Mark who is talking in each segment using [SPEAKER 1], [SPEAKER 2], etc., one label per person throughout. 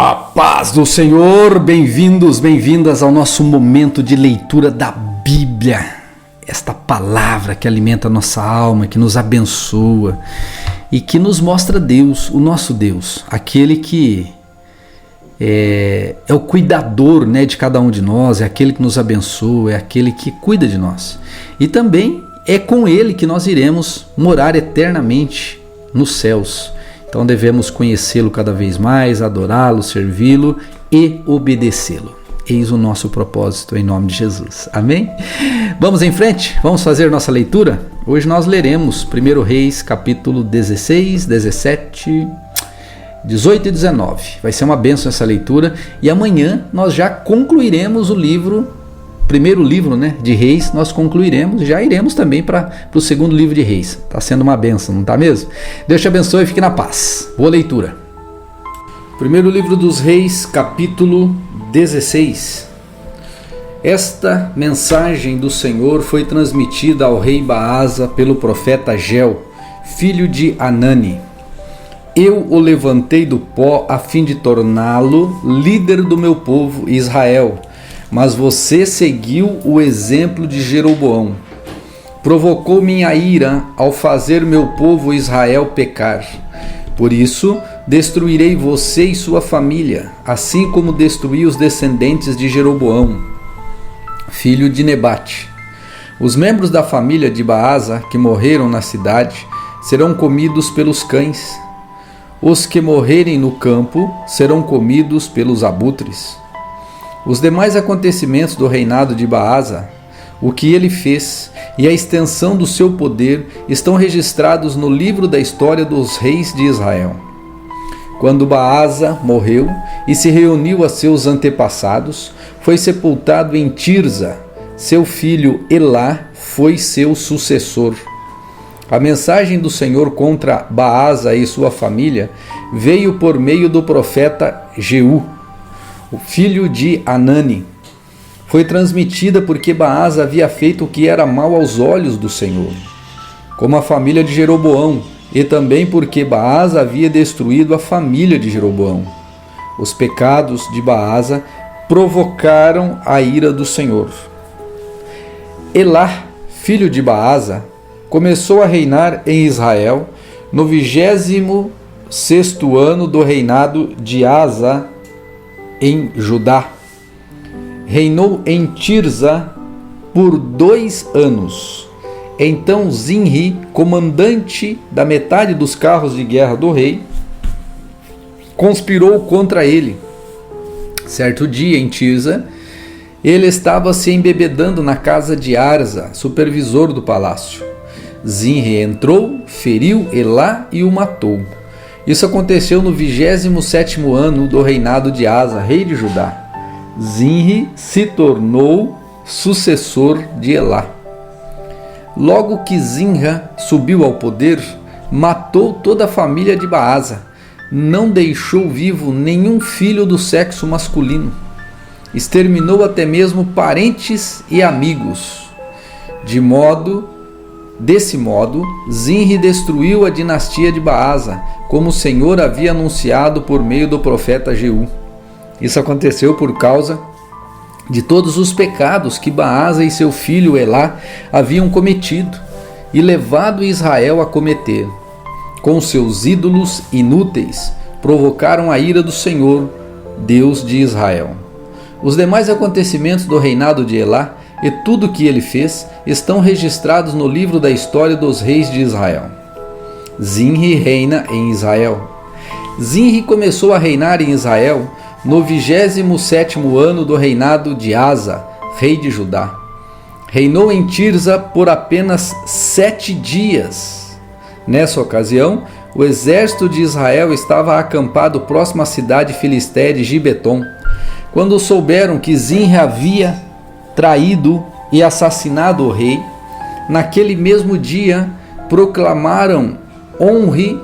[SPEAKER 1] A paz do Senhor, bem-vindos, bem-vindas ao nosso momento de leitura da Bíblia. Esta palavra que alimenta a nossa alma, que nos abençoa e que nos mostra Deus, o nosso Deus, aquele que é o cuidador, de cada um de nós, é aquele que nos abençoa, é aquele que cuida de nós. E também é com Ele que nós iremos morar eternamente nos céus. Então devemos conhecê-lo cada vez mais, adorá-lo, servi-lo e obedecê-lo. Eis o nosso propósito em nome de Jesus. Amém? Vamos em frente? Vamos fazer nossa leitura? Hoje nós leremos 1 Reis capítulo 16, 17, 18 e 19. Vai ser uma bênção essa leitura e amanhã nós já concluiremos o primeiro livro de Reis, nós concluiremos, já iremos também para o segundo livro de Reis. Está sendo uma bênção, não está mesmo? Deus te abençoe e fique na paz. Boa leitura. Primeiro livro dos Reis, capítulo 16. Esta mensagem do Senhor foi transmitida ao rei Baasa pelo profeta Geu, filho de Anani. Eu o levantei do pó a fim de torná-lo líder do meu povo Israel. Mas você seguiu o exemplo de Jeroboão. Provocou minha ira ao fazer meu povo Israel pecar. Por isso, destruirei você e sua família, assim como destruí os descendentes de Jeroboão, filho de Nebate. Os membros da família de Baasa que morreram na cidade serão comidos pelos cães. Os que morrerem no campo serão comidos pelos abutres. Os demais acontecimentos do reinado de Baasa, o que ele fez e a extensão do seu poder estão registrados no livro da história dos reis de Israel. Quando Baasa morreu e se reuniu a seus antepassados, foi sepultado em Tirza. Seu filho Elá foi seu sucessor. A mensagem do Senhor contra Baasa e sua família veio por meio do profeta Jeú, o filho de Anani. Foi transmitida porque Baasa havia feito o que era mal aos olhos do Senhor, como a família de Jeroboão, e também porque Baasa havia destruído a família de Jeroboão. Os pecados de Baasa provocaram a ira do Senhor. Elá, filho de Baasa, começou a reinar em Israel no 26º ano do reinado de Asa em Judá. Reinou em Tirza por 2 anos. Então Zinri, comandante da metade dos carros de guerra do rei, conspirou contra ele. Certo dia em Tirza, ele estava se embebedando na casa de Arza, supervisor do palácio. Zinri entrou, feriu Elá e o matou. Isso aconteceu no 27º ano do reinado de Asa, rei de Judá. Zinri se tornou sucessor de Elá. Logo que Zinra subiu ao poder, matou toda a família de Baasa. Não deixou vivo nenhum filho do sexo masculino. Exterminou até mesmo parentes e amigos. Desse modo, Zinri destruiu a dinastia de Baasa, como o Senhor havia anunciado por meio do profeta Jeú. Isso aconteceu por causa de todos os pecados que Baasa e seu filho Elá haviam cometido e levado Israel a cometer. Com seus ídolos inúteis, provocaram a ira do Senhor, Deus de Israel. Os demais acontecimentos do reinado de Elá e tudo o que ele fez estão registrados no livro da história dos reis de Israel. Zinri reina em Israel. Zinri começou a reinar em Israel no 27º ano do reinado de Asa, rei de Judá. Reinou em Tirza por apenas 7 dias. Nessa ocasião, o exército de Israel estava acampado próximo à cidade filisteia de Gibeton. Quando souberam que Zinri havia traído e assassinado o rei, naquele mesmo dia proclamaram Onri,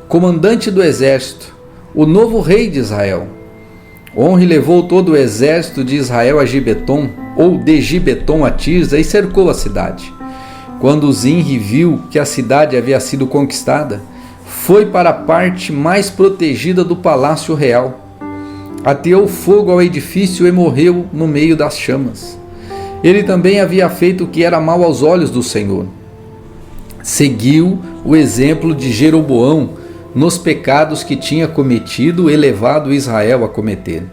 [SPEAKER 1] comandante do exército, o novo rei de Israel. Onri levou todo o exército de Israel a Gibeton, ou de Gibeton a Tirza, e cercou a cidade. Quando Zinri viu que a cidade havia sido conquistada, foi para a parte mais protegida do palácio real. Ateou fogo ao edifício e morreu no meio das chamas. Ele também havia feito o que era mal aos olhos do Senhor. Seguiu o exemplo de Jeroboão nos pecados que tinha cometido e levado Israel a cometer.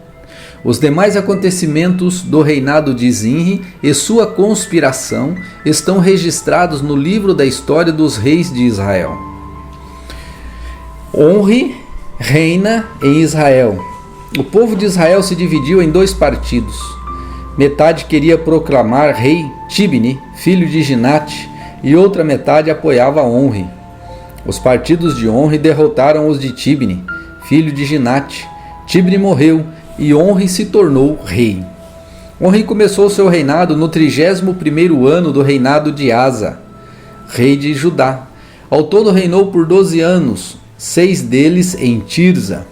[SPEAKER 1] Os demais acontecimentos do reinado de Zinri e sua conspiração estão registrados no livro da história dos reis de Israel. Onri reina em Israel. O povo de Israel se dividiu em 2 partidos. Metade queria proclamar rei Tibni, filho de Ginate, e outra metade apoiava Onri. Os partidos de Onri derrotaram os de Tibni, filho de Ginate. Tibni morreu e Onri se tornou rei. Onri começou seu reinado no 31º ano do reinado de Asa, rei de Judá. Ao todo reinou por 12 anos, 6 deles em Tirza.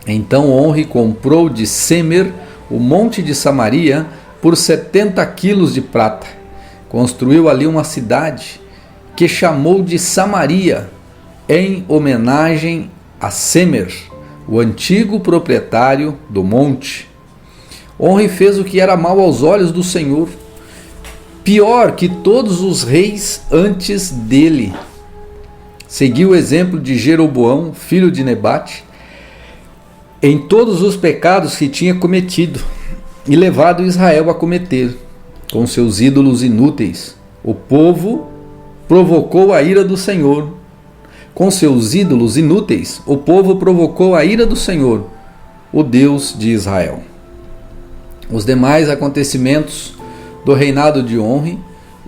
[SPEAKER 1] Então Onri comprou de Semer o monte de Samaria por 70 quilos de prata. Construiu ali uma cidade que chamou de Samaria, em homenagem a Semer, o antigo proprietário do monte. Onri fez o que era mal aos olhos do Senhor, pior que todos os reis antes dele. Seguiu o exemplo de Jeroboão, filho de Nebate, em todos os pecados que tinha cometido e levado Israel a cometer, com seus ídolos inúteis. O povo provocou a ira do Senhor. Com seus ídolos inúteis, o povo provocou a ira do Senhor, o Deus de Israel. Os demais acontecimentos do reinado de Onri,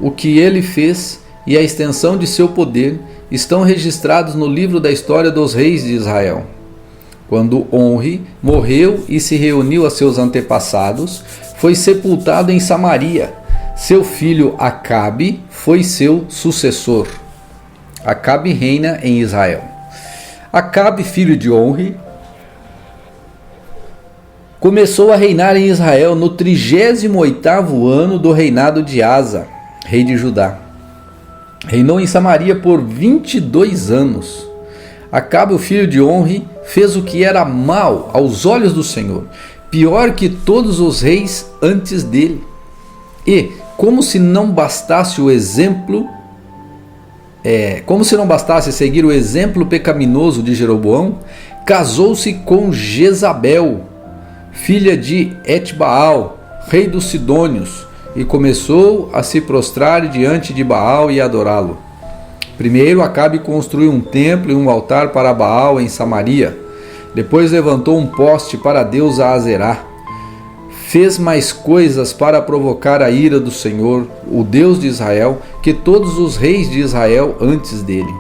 [SPEAKER 1] o que ele fez e a extensão de seu poder estão registrados no livro da história dos reis de Israel. Quando Onri morreu e se reuniu a seus antepassados, foi sepultado em Samaria. Seu filho Acabe foi seu sucessor. Acabe reina em Israel. Acabe, filho de Onri, começou a reinar em Israel no 38º ano do reinado de Asa, rei de Judá. Reinou em Samaria por 22 anos. Acabe, o filho de Onri, fez o que era mal aos olhos do Senhor, pior que todos os reis antes dele. E, como se não bastasse seguir o exemplo pecaminoso de Jeroboão, casou-se com Jezabel, filha de Etbaal, rei dos Sidônios, e começou a se prostrar diante de Baal e adorá-lo. Primeiro, Acabe construiu um templo e um altar para Baal em Samaria. Depois levantou um poste para a deusa Azerá. Fez mais coisas para provocar a ira do Senhor, o Deus de Israel, que todos os reis de Israel antes dele.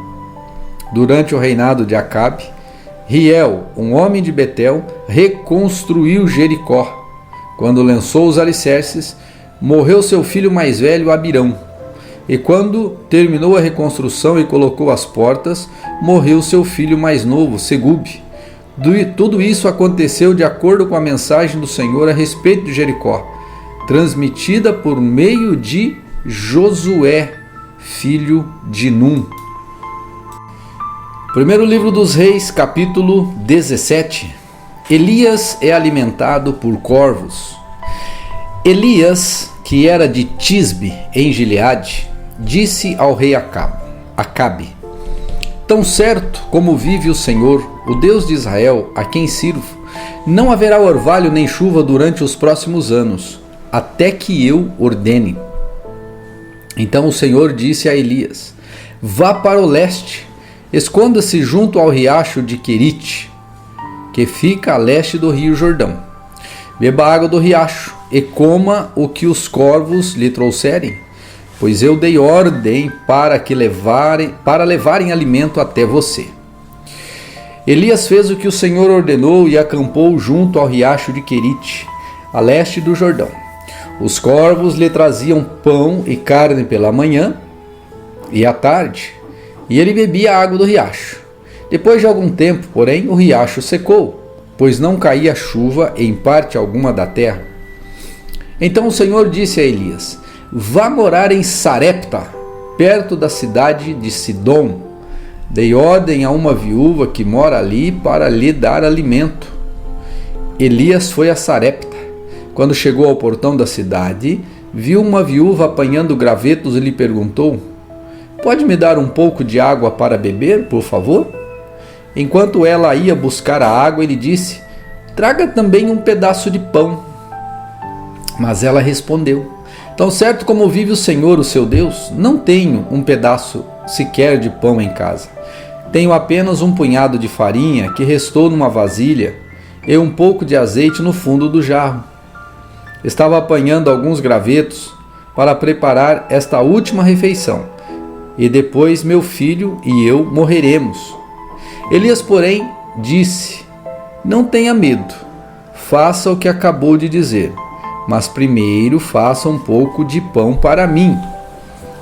[SPEAKER 1] Durante o reinado de Acabe, Riel, um homem de Betel, reconstruiu Jericó. Quando lançou os alicerces, morreu seu filho mais velho, Abirão. E quando terminou a reconstrução e colocou as portas, morreu seu filho mais novo, Segube. Tudo isso aconteceu de acordo com a mensagem do Senhor a respeito de Jericó, transmitida por meio de Josué, filho de Num. Primeiro livro dos Reis, capítulo 17. Elias é alimentado por corvos. Elias, que era de Tisbe, em Gileade, disse ao rei Acabe: Tão certo como vive o Senhor, o Deus de Israel, a quem sirvo, não haverá orvalho nem chuva durante os próximos anos, até que eu ordene. Então o Senhor disse a Elias: Vá para o leste, esconda-se junto ao riacho de Querite, que fica a leste do rio Jordão. Beba a água do riacho e coma o que os corvos lhe trouxerem, pois eu dei ordem para levarem alimento até você. Elias fez o que o Senhor ordenou e acampou junto ao riacho de Querite, a leste do Jordão. Os corvos lhe traziam pão e carne pela manhã e à tarde, e ele bebia a água do riacho. Depois de algum tempo, porém, o riacho secou, pois não caía chuva em parte alguma da terra. Então o Senhor disse a Elias: Vá morar em Sarepta, perto da cidade de Sidom. Dei ordem a uma viúva que mora ali para lhe dar alimento. Elias foi a Sarepta. Quando chegou ao portão da cidade, viu uma viúva apanhando gravetos e lhe perguntou: "Pode me dar um pouco de água para beber, por favor?" Enquanto ela ia buscar a água, ele disse: "Traga também um pedaço de pão." Mas ela respondeu: "Tão certo como vive o Senhor, o seu Deus, não tenho um pedaço sequer de pão em casa. Tenho apenas um punhado de farinha que restou numa vasilha e um pouco de azeite no fundo do jarro. Estava apanhando alguns gravetos para preparar esta última refeição, e depois meu filho e eu morreremos." Elias, porém, disse: "Não tenha medo, faça o que acabou de dizer, mas primeiro faça um pouco de pão para mim.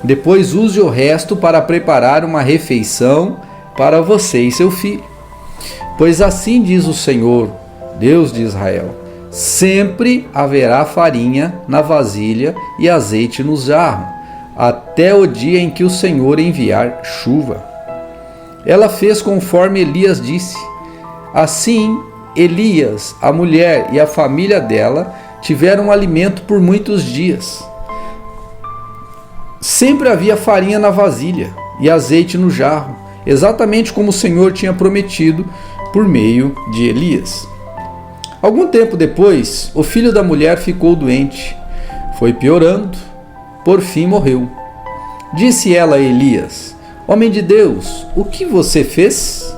[SPEAKER 1] Depois use o resto para preparar uma refeição para você e seu filho. Pois assim diz o Senhor, Deus de Israel: sempre haverá farinha na vasilha e azeite no jarro, até o dia em que o Senhor enviar chuva." Ela fez conforme Elias disse. Assim, Elias, a mulher e a família dela tiveram alimento por muitos dias. Sempre havia farinha na vasilha e azeite no jarro, exatamente como o Senhor tinha prometido por meio de Elias. Algum tempo depois, o filho da mulher ficou doente. Foi piorando, por fim morreu. Disse ela a Elias: "Homem de Deus, o que você fez?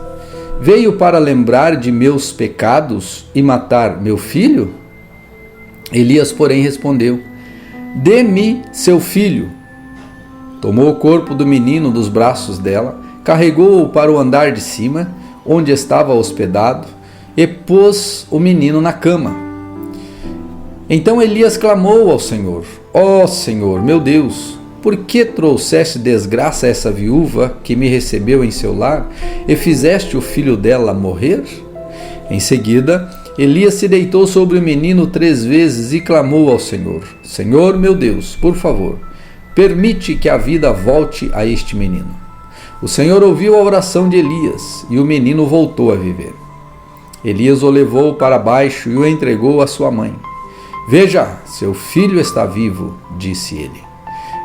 [SPEAKER 1] Veio para lembrar de meus pecados e matar meu filho?" Elias, porém, respondeu: "Dê-me seu filho." Tomou o corpo do menino dos braços dela, carregou-o para o andar de cima, onde estava hospedado, e pôs o menino na cama. Então Elias clamou ao Senhor: "Ó Senhor, meu Deus, por que trouxeste desgraça a essa viúva que me recebeu em seu lar e fizeste o filho dela morrer?" Em seguida, Elias se deitou sobre o menino 3 vezes e clamou ao Senhor: "Senhor, meu Deus, por favor, permite que a vida volte a este menino." O Senhor ouviu a oração de Elias e o menino voltou a viver. Elias o levou para baixo e o entregou à sua mãe. "Veja, seu filho está vivo", disse ele.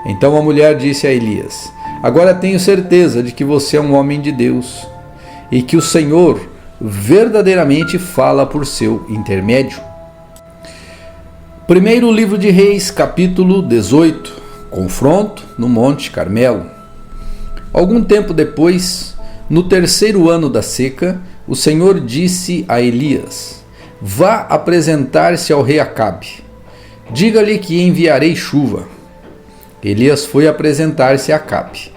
[SPEAKER 1] Então a mulher disse a Elias: "Agora tenho certeza de que você é um homem de Deus e que o Senhor verdadeiramente fala por seu intermédio." Primeiro livro de Reis, capítulo 18. Confronto no Monte Carmelo. Algum tempo depois, no 3º ano da seca, o Senhor disse a Elias: "Vá apresentar-se ao rei Acabe. Diga-lhe que enviarei chuva." Elias foi apresentar-se a Acabe.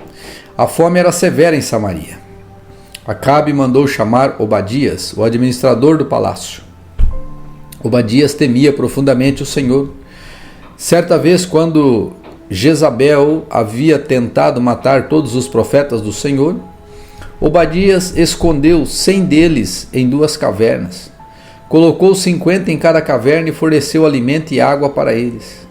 [SPEAKER 1] A fome era severa em Samaria. Acabe mandou chamar Obadias, o administrador do palácio. Obadias temia profundamente o Senhor. Certa vez, quando Jezabel havia tentado matar todos os profetas do Senhor, Obadias escondeu 100 deles em 2 cavernas. Colocou 50 em cada caverna e forneceu alimento e água para eles.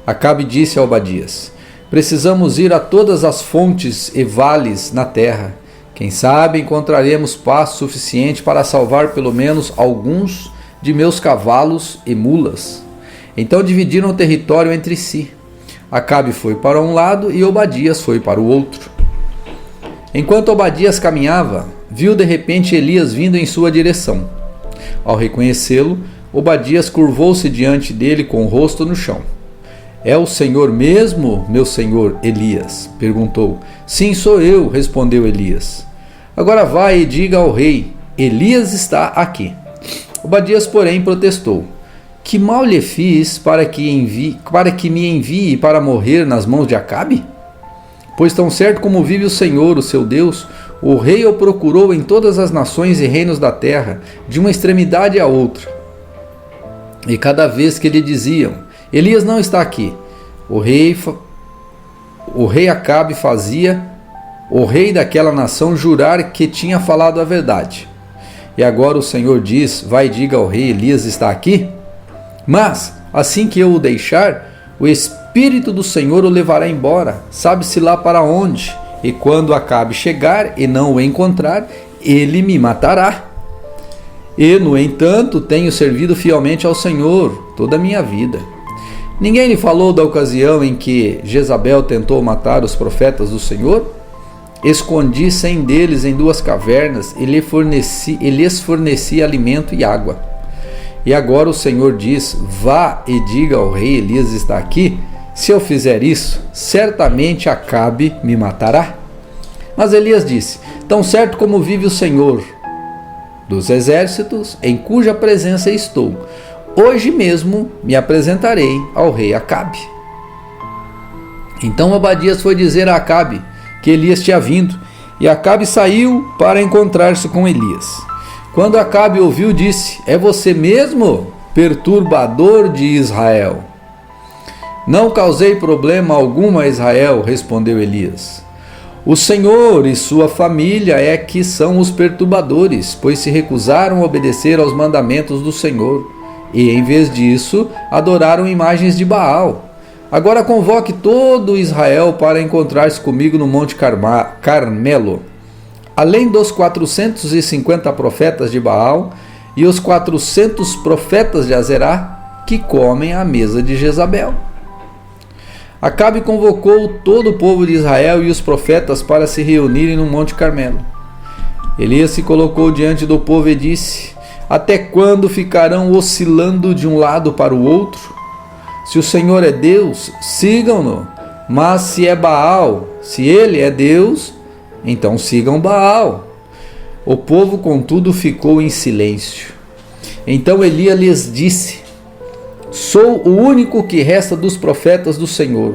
[SPEAKER 1] Acabe disse a Obadias: "Precisamos ir a todas as fontes e vales na terra. Quem sabe encontraremos pasto suficiente para salvar pelo menos alguns de meus cavalos e mulas." Então dividiram o território entre si. Acabe foi para um lado e Obadias foi para o outro. Enquanto Obadias caminhava, viu de repente Elias vindo em sua direção. Ao reconhecê-lo, Obadias curvou-se diante dele com o rosto no chão. "É o Senhor mesmo, meu senhor Elias?" perguntou. "Sim, sou eu", respondeu Elias. "Agora vai e diga ao rei: Elias está aqui." Obadias, porém, protestou: "Que mal lhe fiz para que me envie para morrer nas mãos de Acabe? Pois tão certo como vive o Senhor, o seu Deus, o rei o procurou em todas as nações e reinos da terra, de uma extremidade à outra. E cada vez que lhe diziam: Elias não está aqui, o rei Acabe fazia o rei daquela nação jurar que tinha falado a verdade. E agora o Senhor diz: vai e diga ao rei: Elias está aqui? Mas, assim que eu o deixar, o Espírito do Senhor o levará embora, sabe-se lá para onde, e quando Acabe chegar e não o encontrar, ele me matará. E, no entanto, tenho servido fielmente ao Senhor toda a minha vida. Ninguém lhe falou da ocasião em que Jezabel tentou matar os profetas do Senhor? Escondi 100 deles em 2 cavernas e lhes forneci alimento e água. E agora o Senhor diz: vá e diga ao rei Elias está aqui. Se eu fizer isso, certamente Acabe me matará. Mas Elias disse: tão certo como vive o Senhor dos exércitos, em cuja presença estou, hoje mesmo me apresentarei ao rei Acabe. Então Obadias foi dizer a Acabe que Elias tinha vindo, e Acabe saiu para encontrar-se com Elias. Quando Acabe ouviu, disse: é você mesmo, perturbador de Israel? Não causei problema algum a Israel, respondeu Elias. O Senhor e sua família é que são os perturbadores, pois se recusaram a obedecer aos mandamentos do Senhor, e em vez disso adoraram imagens de Baal. Agora convoque todo Israel para encontrar-se comigo no Monte Carmelo. Além dos 450 profetas de Baal e os 400 profetas de Azerá, que comem à mesa de Jezabel. Acabe convocou todo o povo de Israel e os profetas para se reunirem no Monte Carmelo. Elias se colocou diante do povo e disse: até quando ficarão oscilando de um lado para o outro? Se o Senhor é Deus, sigam-no. Mas se é Baal, se ele é Deus, então sigam Baal. O povo, contudo, ficou em silêncio. Então Elias lhes disse: sou o único que resta dos profetas do Senhor,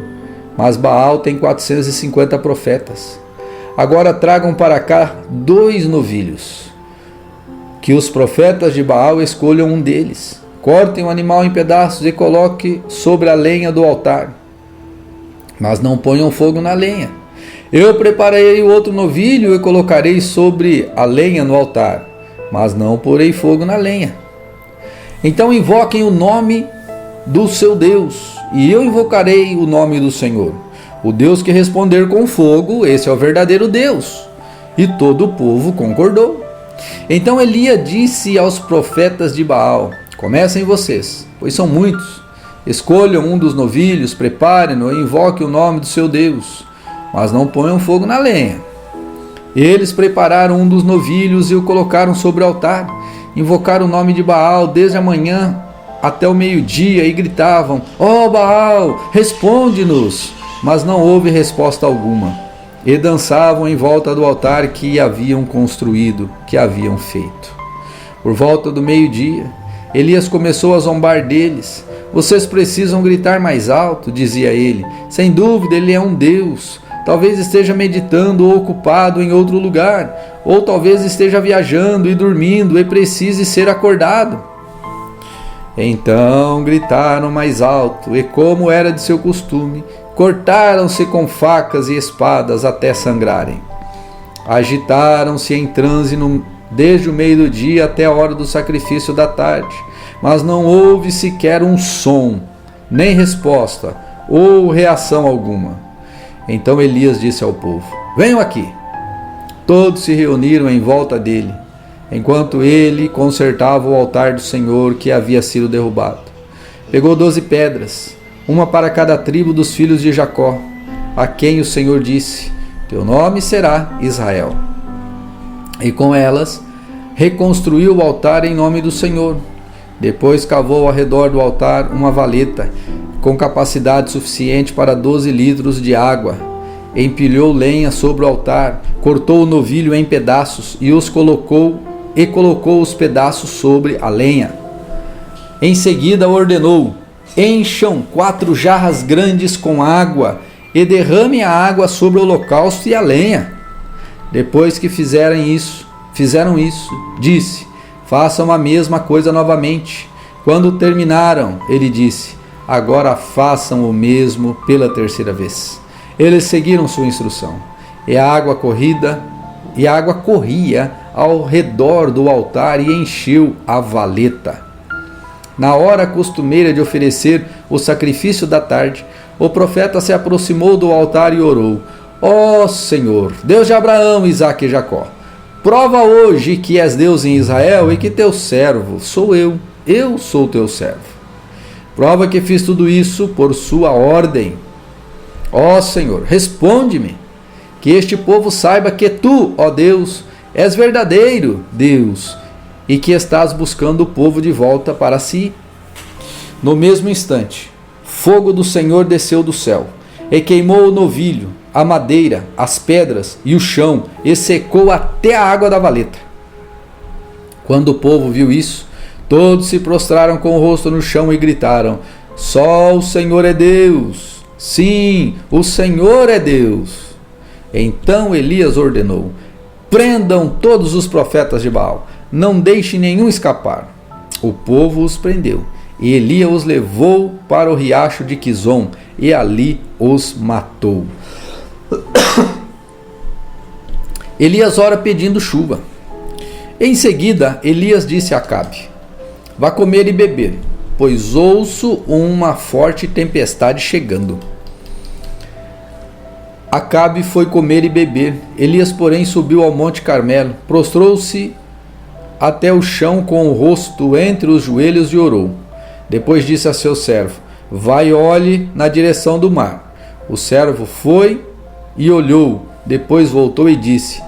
[SPEAKER 1] mas Baal tem 450 profetas. Agora tragam para cá 2 novilhos. Que os profetas de Baal escolham um deles. Cortem o animal em pedaços e coloquem sobre a lenha do altar. Mas não ponham fogo na lenha. Eu prepararei o outro novilho e colocarei sobre a lenha no altar, mas não porei fogo na lenha. Então invoquem o nome do seu Deus, e eu invocarei o nome do Senhor. O Deus que responder com fogo, esse é o verdadeiro Deus. E todo o povo concordou. Então Elias disse aos profetas de Baal: comecem vocês, pois são muitos. Escolham um dos novilhos, preparem-no e invoquem o nome do seu Deus, mas não ponham fogo na lenha. Eles prepararam um dos novilhos e o colocaram sobre o altar. Invocaram o nome de Baal desde a manhã até o meio-dia e gritavam: ó Baal, responde-nos! Mas não houve resposta alguma. E dançavam em volta do altar que haviam construído, que haviam feito. Por volta do meio-dia, Elias começou a zombar deles. Vocês precisam gritar mais alto, dizia ele. Sem dúvida, ele é um Deus. Talvez esteja meditando ou ocupado em outro lugar, ou talvez esteja viajando e dormindo e precise ser acordado. Então gritaram mais alto, e como era de seu costume, cortaram-se com facas e espadas até sangrarem. Agitaram-se em transe desde o meio do dia até a hora do sacrifício da tarde, mas não houve sequer um som, nem resposta ou reação alguma. Então Elias disse ao povo: venham aqui. Todos se reuniram em volta dele, enquanto ele consertava o altar do Senhor que havia sido derrubado. Pegou 12 pedras, uma para cada tribo dos filhos de Jacó, a quem o Senhor disse: teu nome será Israel. E com elas reconstruiu o altar em nome do Senhor. Depois cavou ao redor do altar uma valeta com capacidade suficiente para 12 litros de água. Empilhou lenha sobre o altar, cortou o novilho em pedaços e colocou os pedaços sobre a lenha. Em seguida ordenou: encham 4 jarras grandes com água e derramem a água sobre o holocausto e a lenha. Depois que fizeram isso, disse: façam a mesma coisa novamente. Quando terminaram, ele disse: agora façam o mesmo pela 3ª vez. Eles seguiram sua instrução, e a água corria ao redor do altar e encheu a valeta. Na hora costumeira de oferecer o sacrifício da tarde, o profeta se aproximou do altar e orou: ó Senhor, Deus de Abraão, Isaque e Jacó, Prova hoje que és Deus em Israel e que teu servo sou eu sou teu servo. Prova que fiz tudo isso por sua ordem. Ó Senhor, responde-me, que este povo saiba que tu, ó Deus, és verdadeiro Deus e que estás buscando o povo de volta para si. No mesmo instante, fogo do Senhor desceu do céu e queimou o novilho, a madeira, as pedras e o chão, e secou até a água da valeta. Quando o povo viu isso, todos se prostraram com o rosto no chão e gritaram: só o Senhor é Deus! Sim, o Senhor é Deus! Então Elias ordenou: prendam todos os profetas de Baal, não deixe nenhum escapar. O povo os prendeu, e Elias os levou para o riacho de Quizom, e ali os matou. Elias ora pedindo chuva. Em seguida, Elias disse a Acabe: vá comer e beber, pois ouço uma forte tempestade chegando. Acabe foi comer e beber. Elias, porém, subiu ao monte Carmelo, prostrou-se até o chão com o rosto entre os joelhos e orou. Depois disse a seu servo: vai e olhe na direção do mar. O servo foi e olhou, depois voltou e disse: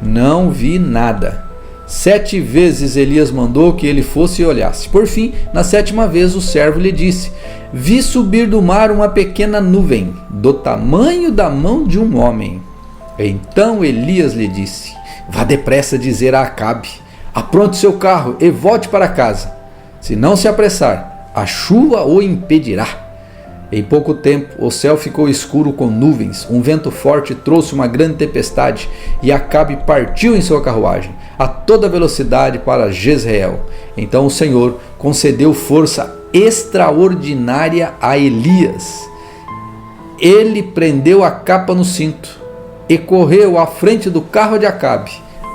[SPEAKER 1] não vi nada. 7 vezes Elias mandou que ele fosse e olhasse. Por fim, na 7ª vez, o servo lhe disse: vi subir do mar uma pequena nuvem, do tamanho da mão de um homem. Então Elias lhe disse: vá depressa dizer a Acabe: apronte seu carro e volte para casa. Se não se apressar, a chuva o impedirá. Em pouco tempo, o céu ficou escuro com nuvens, um vento forte trouxe uma grande tempestade, e Acabe partiu em sua carruagem, a toda velocidade para Jezreel. Então o Senhor concedeu força extraordinária a Elias. Ele prendeu a capa no cinto e correu à frente do carro de Acabe,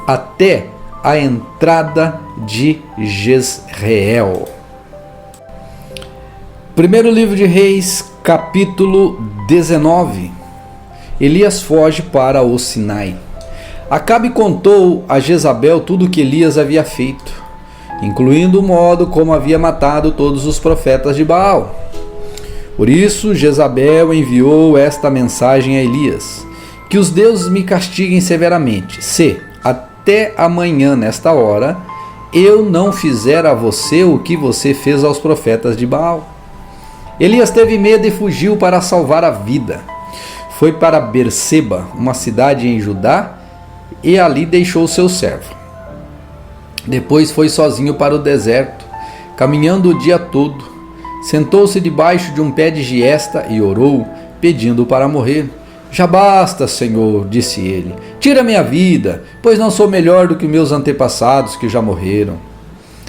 [SPEAKER 1] até a entrada de Jezreel. Primeiro livro de Reis, capítulo 19. Elias foge para o Sinai. Acabe contou a Jezabel tudo o que Elias havia feito, incluindo o modo como havia matado todos os profetas de Baal. Por isso Jezabel enviou esta mensagem a Elias: que os deuses me castiguem severamente, se até amanhã nesta hora eu não fizer a você o que você fez aos profetas de Baal. Elias teve medo e fugiu para salvar a vida. Foi para Berseba, uma cidade em Judá, e ali deixou seu servo. Depois foi sozinho para o deserto, caminhando o dia todo. Sentou-se debaixo de um pé de giesta e orou, pedindo para morrer. Já basta, Senhor, disse ele. Tira minha vida, pois não sou melhor do que meus antepassados que já morreram.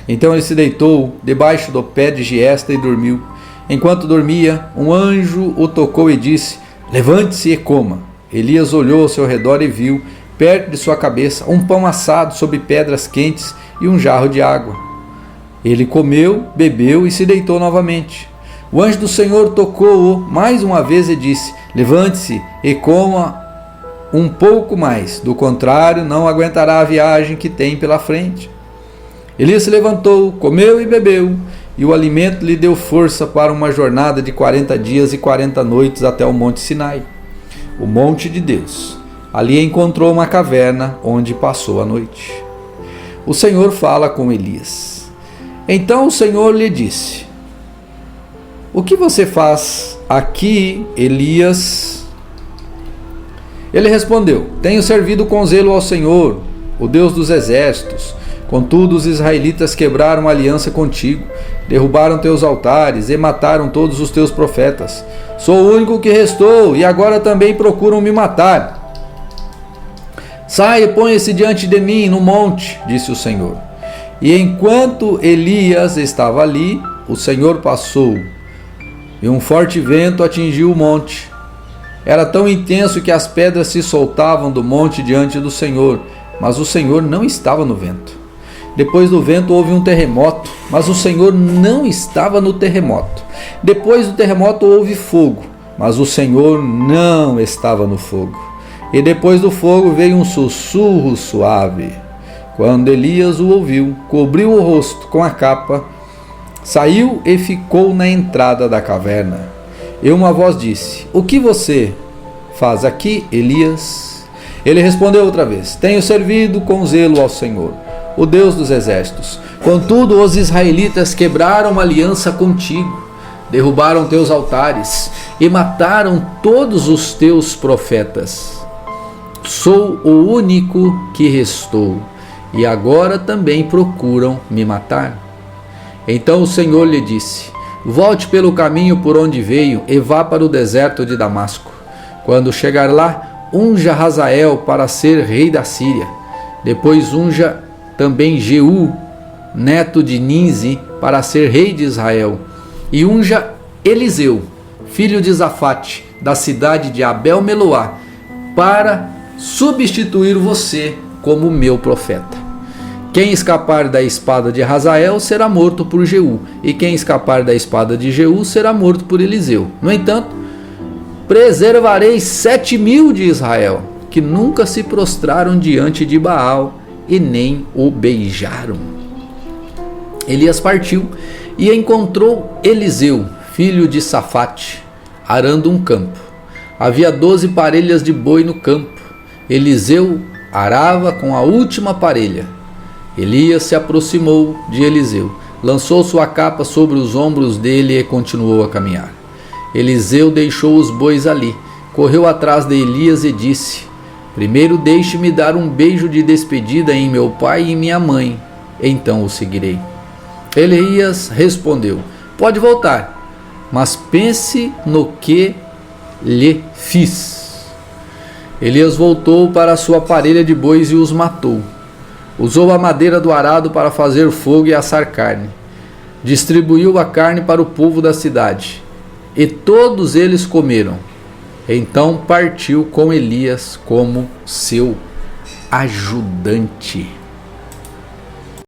[SPEAKER 1] Então ele se deitou debaixo do pé de giesta e dormiu. Enquanto dormia, um anjo o tocou e disse: levante-se e coma. Elias olhou ao seu redor e viu, perto de sua cabeça, um pão assado sobre pedras quentes e um jarro de água. Ele comeu, bebeu e se deitou novamente. O anjo do Senhor tocou-o mais uma vez e disse: levante-se e coma um pouco mais, do contrário não aguentará a viagem que tem pela frente. Elias se levantou, comeu e bebeu, e o alimento lhe deu força para uma jornada de 40 dias e 40 noites até o Monte Sinai, o monte de Deus. Ali encontrou uma caverna onde passou a noite. O Senhor fala com Elias. Então o Senhor lhe disse: o que você faz aqui, Elias? Ele respondeu: tenho servido com zelo ao Senhor, o Deus dos exércitos. Contudo, os israelitas quebraram a aliança contigo, derrubaram teus altares e mataram todos os teus profetas. Sou o único que restou e agora também procuram me matar. Sai e põe-se diante de mim no monte, disse o Senhor. E enquanto Elias estava ali, o Senhor passou, e um forte vento atingiu o monte. Era tão intenso que as pedras se soltavam do monte diante do Senhor, mas o Senhor não estava no vento. Depois do vento houve um terremoto, mas o Senhor não estava no terremoto. Depois do terremoto houve fogo, mas o Senhor não estava no fogo. E depois do fogo veio um sussurro suave. Quando Elias o ouviu, cobriu o rosto com a capa, saiu e ficou na entrada da caverna. E uma voz disse: O que você faz aqui, Elias? Ele respondeu outra vez: Tenho servido com zelo ao Senhor, o Deus dos exércitos. Contudo, os israelitas quebraram uma aliança contigo, derrubaram teus altares e mataram todos os teus profetas. Sou o único que restou, e agora também procuram me matar. Então o Senhor lhe disse: Volte pelo caminho por onde veio e vá para o deserto de Damasco. Quando chegar lá, unja Hazael para ser rei da Síria. Depois unja também Jeú, neto de Ninzi, para ser rei de Israel. E unja Eliseu, filho de Zafate, da cidade de Abel-Meloá, para substituir você como meu profeta. Quem escapar da espada de Hazael será morto por Jeú, e quem escapar da espada de Jeú será morto por Eliseu. No entanto, preservarei 7.000 de Israel, que nunca se prostraram diante de Baal e nem o beijaram. Elias partiu e encontrou Eliseu, filho de Safate, arando um campo. Havia 12 parelhas de boi no campo. Eliseu arava com a última parelha. Elias se aproximou de Eliseu, lançou sua capa sobre os ombros dele e continuou a caminhar. Eliseu deixou os bois ali, correu atrás de Elias e disse: Primeiro deixe-me dar um beijo de despedida em meu pai e minha mãe, então o seguirei. Elias respondeu: Pode voltar, mas pense no que lhe fiz. Elias voltou para a sua parelha de bois e os matou. Usou a madeira do arado para fazer fogo e assar carne. Distribuiu a carne para o povo da cidade, e todos eles comeram. Então partiu com Elias como seu ajudante.